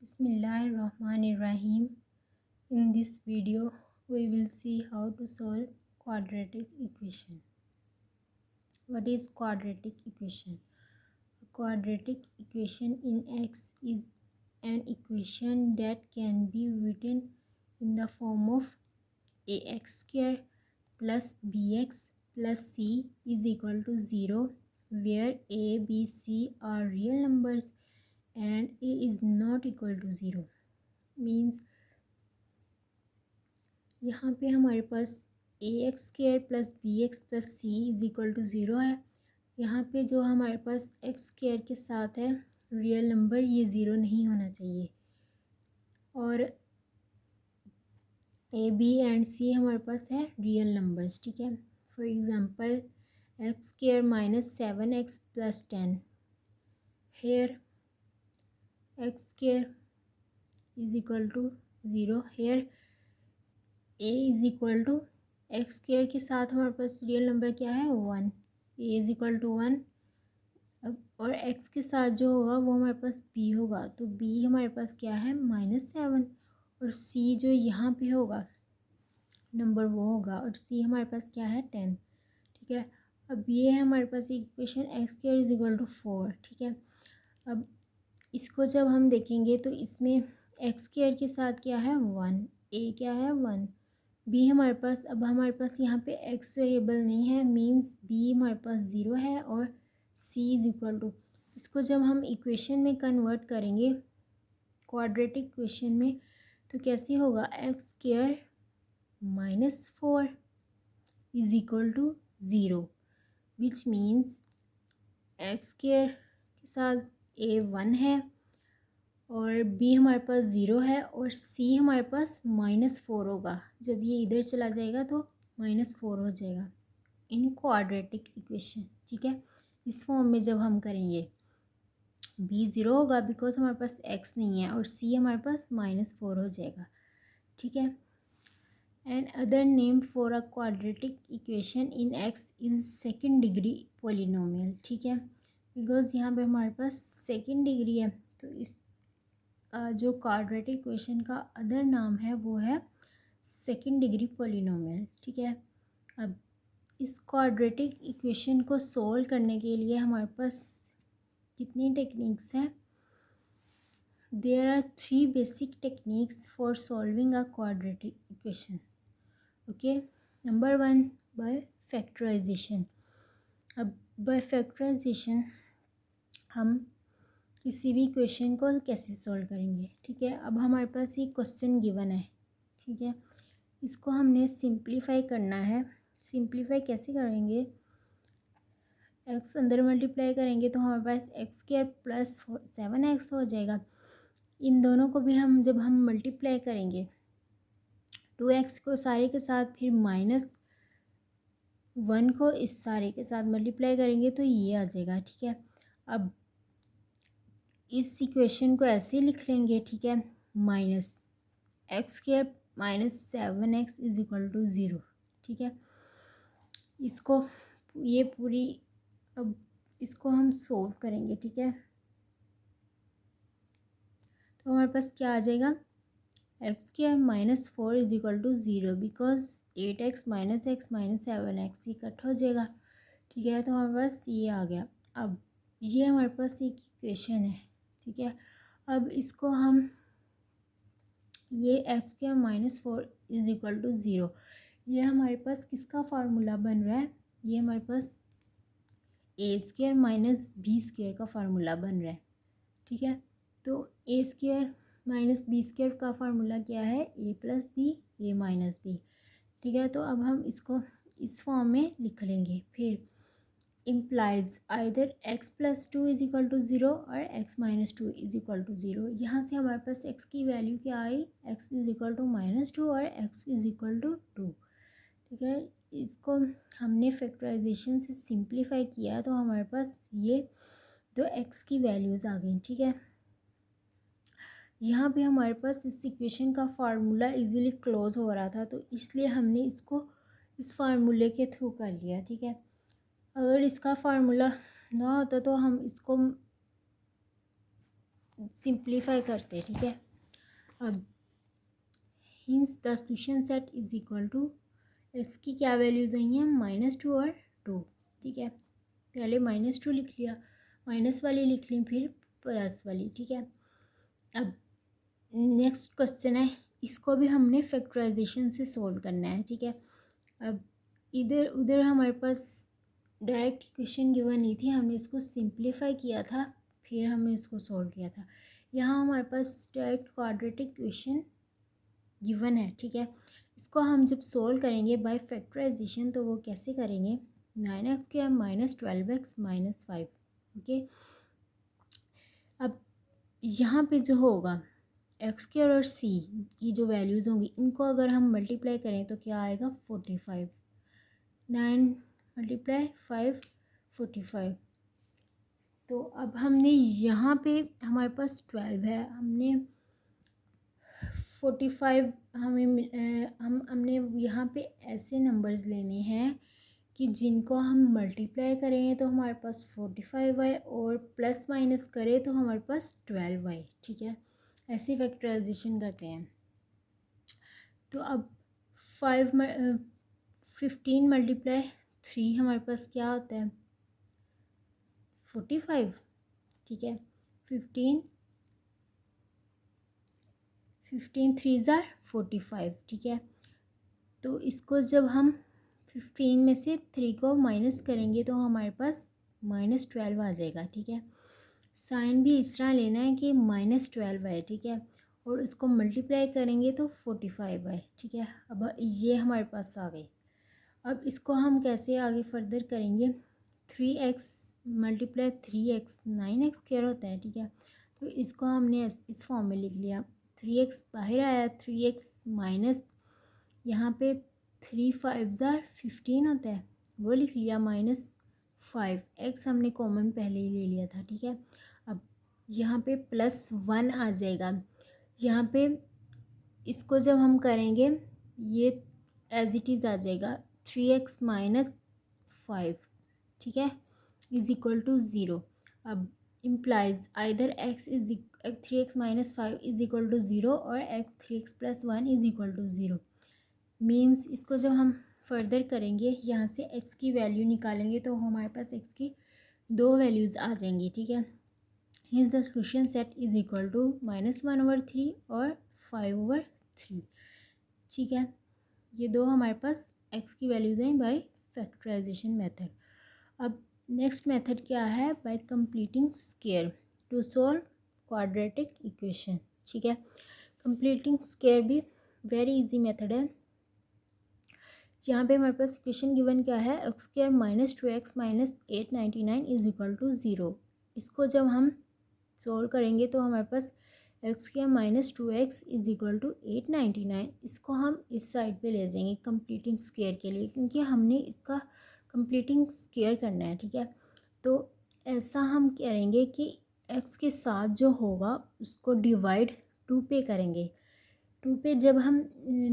Bismillahirrahmanirrahim. In this video, we will see how to solve quadratic equation. What is quadratic equation? A quadratic equation in X is an equation that can be written in the form of ax square plus bx plus c is equal to 0, where a, b, c are real numbers and a is not equal to 0. Means यहाँ पे हमारे पास A X square plus B X plus C is equal to 0 है। यहाँ पे जो हमारे पास x square के साथ है रियल नंबर, ये 0 नहीं होना चाहिए। और ए बी एंड सी हमारे पास है रियल नंबर्स, ठीक है। For example x square minus 7x plus 10, here x square is equal to 0, here a is equal to x square के साथ हमारे पास रियल नंबर क्या है 1, ए इज इक्वल टू 1। अब और एक्स के साथ जो होगा वो हमारे पास बी होगा, तो बी हमारे पास क्या है -7, और सी जो यहाँ पे होगा नंबर वो होगा, और सी हमारे पास क्या है 10, ठीक है। अब ये है हमारे पास equation X square is equal to 4, ठीक है। अब इसको जब हम देखेंगे तो इसमें एक्स स्क्र के साथ क्या है 1, ए क्या है 1, बी हमारे पास, अब हमारे पास यहाँ पे एक्स वेरिएबल नहीं है, मींस बी हमारे पास 0 है, और सी इज इक्वल टू, इसको जब हम इक्वेशन में कन्वर्ट करेंगे क्वाड्रेटिक इक्वेशन में, तो कैसे होगा x square -4 is equal to 0, which means x square के साथ ए 1 है और बी हमारे पास 0 है, और सी हमारे पास -4 होगा। जब ये इधर चला जाएगा तो -4 हो जाएगा इन क्वाड्रेटिक इक्वेशन, ठीक है। इस फॉर्म में जब हम करेंगे बी 0 होगा बिकॉज हमारे पास एक्स नहीं है, और सी हमारे पास -4 हो जाएगा, ठीक है। And other name for a quadratic equation in x is second degree polynomial, ठीक है, बिकॉज यहाँ पे हमारे पास सेकेंड डिग्री है, तो इस जो क्वाड्रेटिक इक्वेशन का अदर नाम है वो है सेकेंड डिग्री पॉलिनोमियल, ठीक है। अब इस क्वाड्रेटिक इक्वेशन को सोल्व करने के लिए हमारे पास कितनी टेक्निक्स हैं? There are 3 basic techniques for solving a quadratic equation, okay. Number 1 by factorisation. अब बाय फैक्टराइजेशन हम किसी भी क्वेश्चन को कैसे सॉल्व करेंगे, ठीक है। अब हमारे पास ये क्वेश्चन गिवन है, ठीक है, इसको हमने सिंप्लीफाई करना है। सिंप्लीफाई कैसे करेंगे? एक्स अंदर मल्टीप्लाई करेंगे तो हमारे पास एक्स स्क्र प्लस 7x हो जाएगा। इन दोनों को भी हम जब हम मल्टीप्लाई करेंगे 2x को सारे के साथ, फिर -1 को इस सारे के साथ मल्टीप्लाई करेंगे तो ये आ जाएगा, ठीक है। अब इस इक्वेशन को ऐसे लिख लेंगे, ठीक है, -x² -7x is equal to 0, ठीक है। इसको ये पूरी, अब इसको हम सोल्व करेंगे, ठीक है, तो हमारे पास क्या आ जाएगा x² -4 is equal to 0, because 8x -x -7x ये कट हो जाएगा, ठीक है। तो हमारे पास ये आ गया। अब ये हमारे पास एक इक्वेशन है, ठीक है। अब इसको हम ये x² -4 इज इक्वल टू 0, ये हमारे पास किसका फार्मूला बन रहा है? ये हमारे पास a² -b² का फार्मूला बन रहा है, ठीक है। तो a² -b² का फार्मूला क्या है? a + b a - b, ठीक है। तो अब हम इसको इस फॉर्म में लिख लेंगे। फिर implies either x + 2 is equal to 0 और x - 2 इज इक्वल टू 0। यहाँ से हमारे पास x की वैल्यू क्या आई? x इज इक्वल टू -2 और x इज इक्वल टू 2, ठीक है। इसको हमने फैक्टराइजेशन से सिंप्लीफाई किया तो हमारे पास ये दो x की वैल्यूज़ आ गई, ठीक है। यहाँ पे हमारे पास इस इक्वेशन का फार्मूला इजीली क्लोज हो रहा था, तो इसलिए हमने इसको इस फार्मूले के थ्रू कर लिया, ठीक है। अगर इसका फार्मूला ना होता तो हम इसको सिंप्लीफाई करते हैं, ठीक है। अब hence the solution set is equal to, x की क्या वैल्यूज़ आई हैं, -2 और 2, ठीक है। पहले -2 लिख लिया, माइनस वाली लिख ली, फिर प्लस वाली, ठीक है। अब नेक्स्ट क्वेश्चन है, इसको भी हमने फैक्टराइजेशन से सोल्व करना है, ठीक है। अब इधर उधर हमारे पास डायरेक्ट इक्वेशन गिवन नहीं थी, हमने इसको सिंप्लीफाई किया था, फिर हमने इसको सोल्व किया था। यहाँ हमारे पास डायरेक्ट क्वाड्रेटिक इक्वेशन गिवन है, ठीक है। इसको हम जब सोल्व करेंगे बाय फैक्टराइजेशन, तो वो कैसे करेंगे, 9x² - 12x - 5, ओके। अब यहाँ पे जो होगा x² और c की जो वैल्यूज़ होंगी, इनको अगर हम मल्टीप्लाई करें तो क्या आएगा, 45, 9 × 5 45। तो अब हमने यहाँ पे हमारे पास 12 है, हमने 45 हमने यहाँ पे ऐसे नंबर्स लेने हैं कि जिनको हम मल्टीप्लाई करें तो हमारे पास 45 आए, और प्लस माइनस करें तो हमारे पास 12 आए, ठीक है। ऐसे फैक्टराइजेशन करते हैं। तो अब 15 × 3 हमारे पास क्या होता है, 45, ठीक है। 15 3 ज़ा 45, ठीक है। तो इसको जब हम 15 में से 3 को माइनस करेंगे तो हमारे पास -12 आ जाएगा, ठीक है। साइन भी इस तरह लेना है कि -12 आए, ठीक है, और इसको मल्टीप्लाई करेंगे तो 45 आए, ठीक है। अब ये हमारे पास आ गई। अब इसको हम कैसे आगे फर्दर करेंगे, 3x × 3x 9x² होता है, ठीक है। तो इसको हमने इस फॉर्म में लिख लिया, 3x बाहर आया, 3x माइनस यहाँ पे 3 5 ज़ा 15 होता है, वो लिख लिया, -5, x हमने कॉमन पहले ही ले लिया था, ठीक है। अब यहाँ पे +1 आ जाएगा, यहाँ पे इसको जब हम करेंगे ये एज इट इज़ आ जाएगा, 3x - 5, ठीक है, इज इक्वल टू 0। अब implies either x is 3x - 5 is equal to 0 और 3x + 1 is equal to 0। Means इसको जब हम फर्दर करेंगे, यहाँ से x की वैल्यू निकालेंगे तो हमारे पास x की 2 वैल्यूज़ आ जाएंगी, ठीक है। Hence the solution set is equal to -1/3 और 5/3, ठीक है। ये दो हमारे पास x की वैल्यूज़ हैं बाय फैक्टराइजेशन मेथड। अब नेक्स्ट मेथड क्या है, by completing square to solve quadratic equation, ठीक है। कंप्लीटिंग स्क्वायर भी वेरी इजी मेथड है। यहाँ पे हमारे पास इक्वेशन गिवन क्या है, x² - 2x - 899 is equal to 0। इसको जब हम सोल्व करेंगे तो हमारे पास x² - 2x is equal to 899, इसको हम इस साइड पे ले जाएंगे कंप्लीटिंग स्क्वायर के लिए, क्योंकि हमने इसका कंप्लीटिंग स्क्वायर करना है, ठीक है। तो ऐसा हम करेंगे कि x के साथ जो होगा उसको डिवाइड 2 पे करेंगे। 2 पे जब हम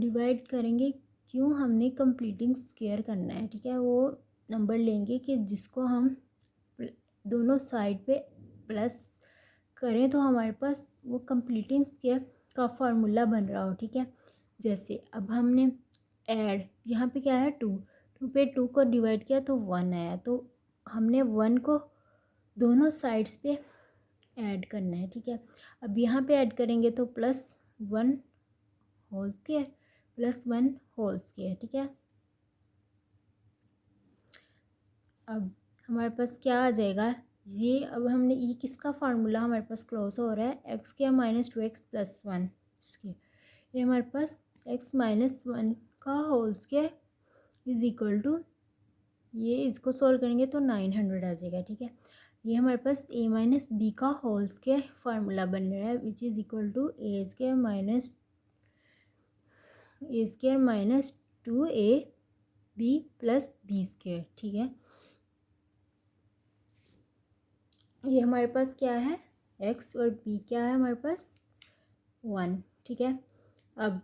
डिवाइड करेंगे, क्यों, हमने कंप्लीटिंग स्क्वायर करना है, ठीक है। वो नंबर लेंगे कि जिसको हम दोनों साइड पे प्लस करें तो हमारे पास वो कंप्लीटिंग स्क्वायर का फार्मूला बन रहा हो, ठीक है। जैसे अब हमने ऐड, यहाँ पे क्या है 2, 2 पे 2 को डिवाइड किया तो 1 आया, तो हमने 1 को दोनों साइड्स पे ऐड करना है, ठीक है। अब यहाँ पे ऐड करेंगे तो +1 होल स्क्वायर +1 होल स्क्वायर, ठीक है। अब हमारे पास क्या आ जाएगा, ये अब हमने ये किसका फार्मूला हमारे पास क्लोज हो रहा है, x² - 2x + 1 स्क्वायर, ये हमारे पास x - 1 का whole square is equal to, ये इसको सॉल्व करेंगे तो 900 आ जाएगा, ठीक है। ये हमारे पास a - b का होल स्क्वायर फार्मूला बन रहा है, which is equal to a² - 2ab + b², ठीक है। ये हमारे पास क्या है, x और b क्या है हमारे पास 1, ठीक है। अब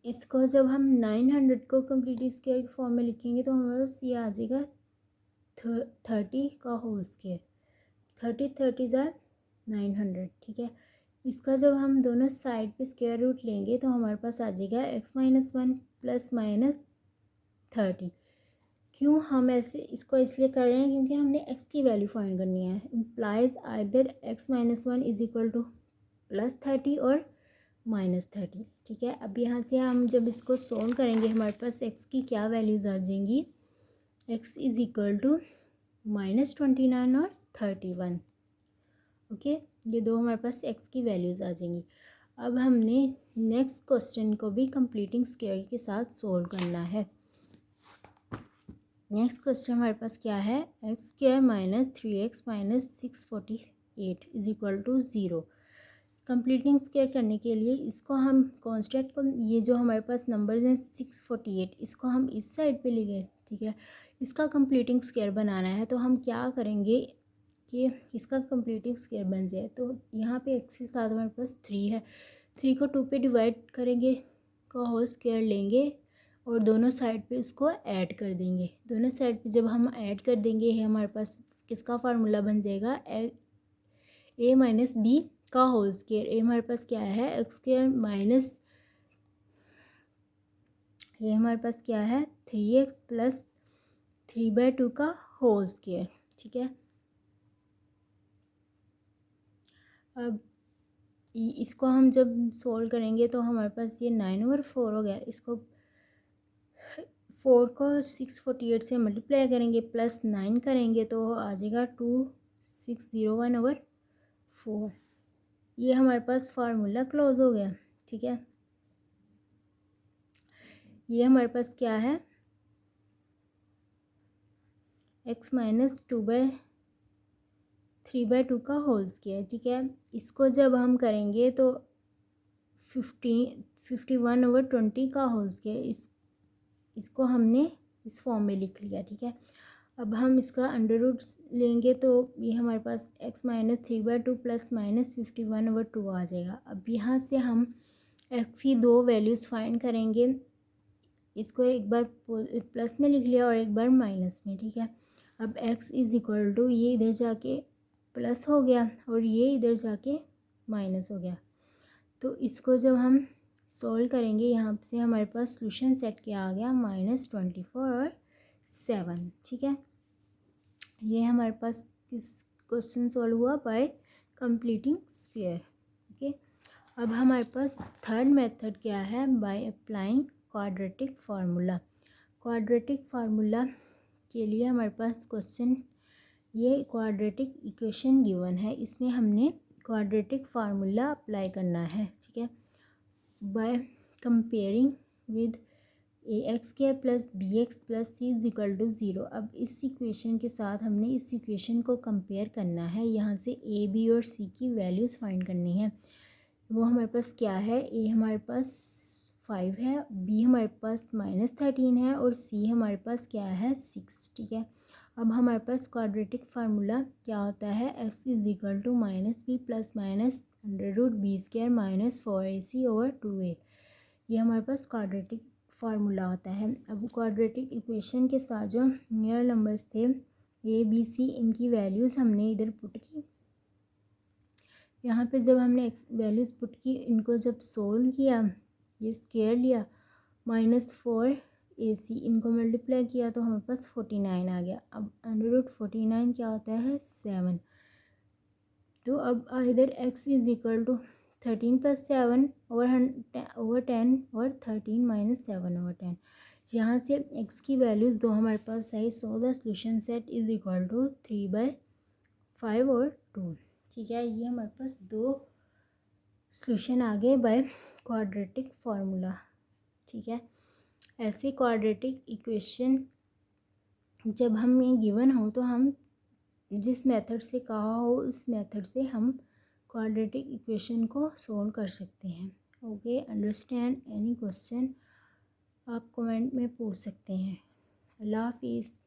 इसको जब हम 900 को कंप्लीट स्क्वायर फॉर्म में लिखेंगे तो हमारे पास ये आ जाएगा 30 का होल स्क्वायर, 30 30 ज़ा 900, ठीक है। इसका जब हम दोनों साइड पे स्क्वायर रूट लेंगे तो हमारे पास आ जाएगा x-1 प्लस माइनस 30। क्यों हम ऐसे इसको इसलिए कर रहे हैं क्योंकि हमने x की वैल्यू फाइंड करनी है। Implies either x-1 is equal two plus 30 और माइनस 30, ठीक है। अब यहाँ से हम जब इसको सोल्व करेंगे हमारे पास x की क्या वैल्यूज़ आ जाएंगी, x इज इक्वल टू -29 और 31, ओके। ये दो हमारे पास x की वैल्यूज़ आ जाएंगी। अब हमने नेक्स्ट क्वेश्चन को भी कंप्लीटिंग स्क्वायर के साथ सोल्व करना है। नेक्स्ट क्वेश्चन हमारे पास क्या है, x² minus 3x minus 648 is equal to 0। Completing square करने के लिए इसको हम कॉन्स्टेंट को, ये जो हमारे पास नंबर्स हैं 648, इसको हम इस साइड पे ले गए, ठीक है। इसका कंप्लीटिंग स्क्वायर बनाना है तो हम क्या करेंगे कि इसका कंप्लीटिंग स्क्वायर बन जाए तो यहाँ पे x के साथ हमारे पास 3 है, 3 को 2 पे डिवाइड करेंगे का होल स्क्वायर लेंगे और दोनों साइड पे उसको ऐड कर देंगे। दोनों साइड पे जब हम ऐड कर देंगे हमारे पास किसका फार्मूला बन जाएगा, a माइनस बी का होल स्क्वायर। ए हमारे पास क्या है, x² माइनस, ये हमारे पास क्या है 3x प्लस 3/2 का होल स्क्वायर, ठीक है। अब इसको हम जब सोल्व करेंगे तो हमारे पास ये 9/4 हो गया। इसको 4 को 648 से मल्टीप्लाई करेंगे प्लस 9 करेंगे तो आ जाएगा 2601/4। ये हमारे पास फार्मूला क्लोज हो गया, ठीक है। ये हमारे पास क्या है, x माइनस 3/2 का होल स्क्वायर, ठीक है। इसको जब हम करेंगे तो 51/20 का होल स्क्वायर, इसको हमने इस फॉर्म में लिख लिया, ठीक है। अब हम इसका अंडर रूट लेंगे तो ये हमारे पास x माइनस 3/2 प्लस माइनस 51/2 आ जाएगा। अब यहाँ से हम x की दो वैल्यूज़ फाइंड करेंगे, इसको एक बार प्लस में लिख लिया और एक बार माइनस में, ठीक है। अब x इज़ इक्वल टू ये इधर जाके प्लस हो गया और ये इधर जाके माइनस हो गया। तो इसको जब हम सॉल्व करेंगे यहाँ से हमारे पास सॉल्यूशन सेट क्या आ गया, -24 और 7, ठीक है। ये हमारे पास किस क्वेश्चन सॉल्व हुआ बाय कंप्लीटिंग स्क्वायर, ओके। अब हमारे पास थर्ड मेथड क्या है, by applying quadratic formula. Quadratic formula के लिए हमारे पास क्वेश्चन, ये क्वाड्रेटिक इक्वेशन गिवन है, इसमें हमने क्वाड्रेटिक फार्मूला अप्लाई करना है, ठीक है। By comparing with ax² plus bx plus c is equal to 0। अब इस इक्वेशन के साथ हमने इस इक्वेशन को कंपेयर करना है, यहाँ से a b और c की वैल्यूज़ फाइंड करनी है। वो हमारे पास क्या है, a हमारे पास 5 है, b हमारे पास -13 है और c हमारे पास क्या है 6, ठीक है। अब हमारे पास क्वाड्रेटिक फार्मूला क्या होता है, x is equal to -b plus minus √b² minus 4ac/2a। ये हमारे पास क्वाड्रेटिक फार्मूला होता है। अब क्वाड्रेटिक इक्वेशन के साथ जो नियर नंबर्स थे a b c, इनकी वैल्यूज़ हमने इधर पुट की। यहाँ पे जब हमने वैल्यूज़ पुट की, इनको जब सोल्व किया, ये स्क्वायर लिया, -4ac, इनको मल्टीप्लाई किया तो हमारे पास 49 आ गया। अब √49 क्या होता है 7। तो अब इधर x is equal to 13 plus 7 over 10 और 13 माइनस 7/10। यहाँ से x की वैल्यूज़ दो हमारे पास है, so the solution set is equal to 3/5 और 2, ठीक है। ये हमारे पास दो सॉल्यूशन आ गए बाय क्वाड्रेटिक फार्मूला, ठीक है। ऐसे क्वाड्रेटिक इक्वेशन जब हमें गिवन हो तो हम जिस मेथड से कहा हो उस मेथड से हम क्वाड्रेटिक इक्वेशन को सोल्व कर सकते हैं, ओके। अंडरस्टैंड एनी क्वेश्चन आप कमेंट में पूछ सकते हैं। अल्लाह हाफिज़।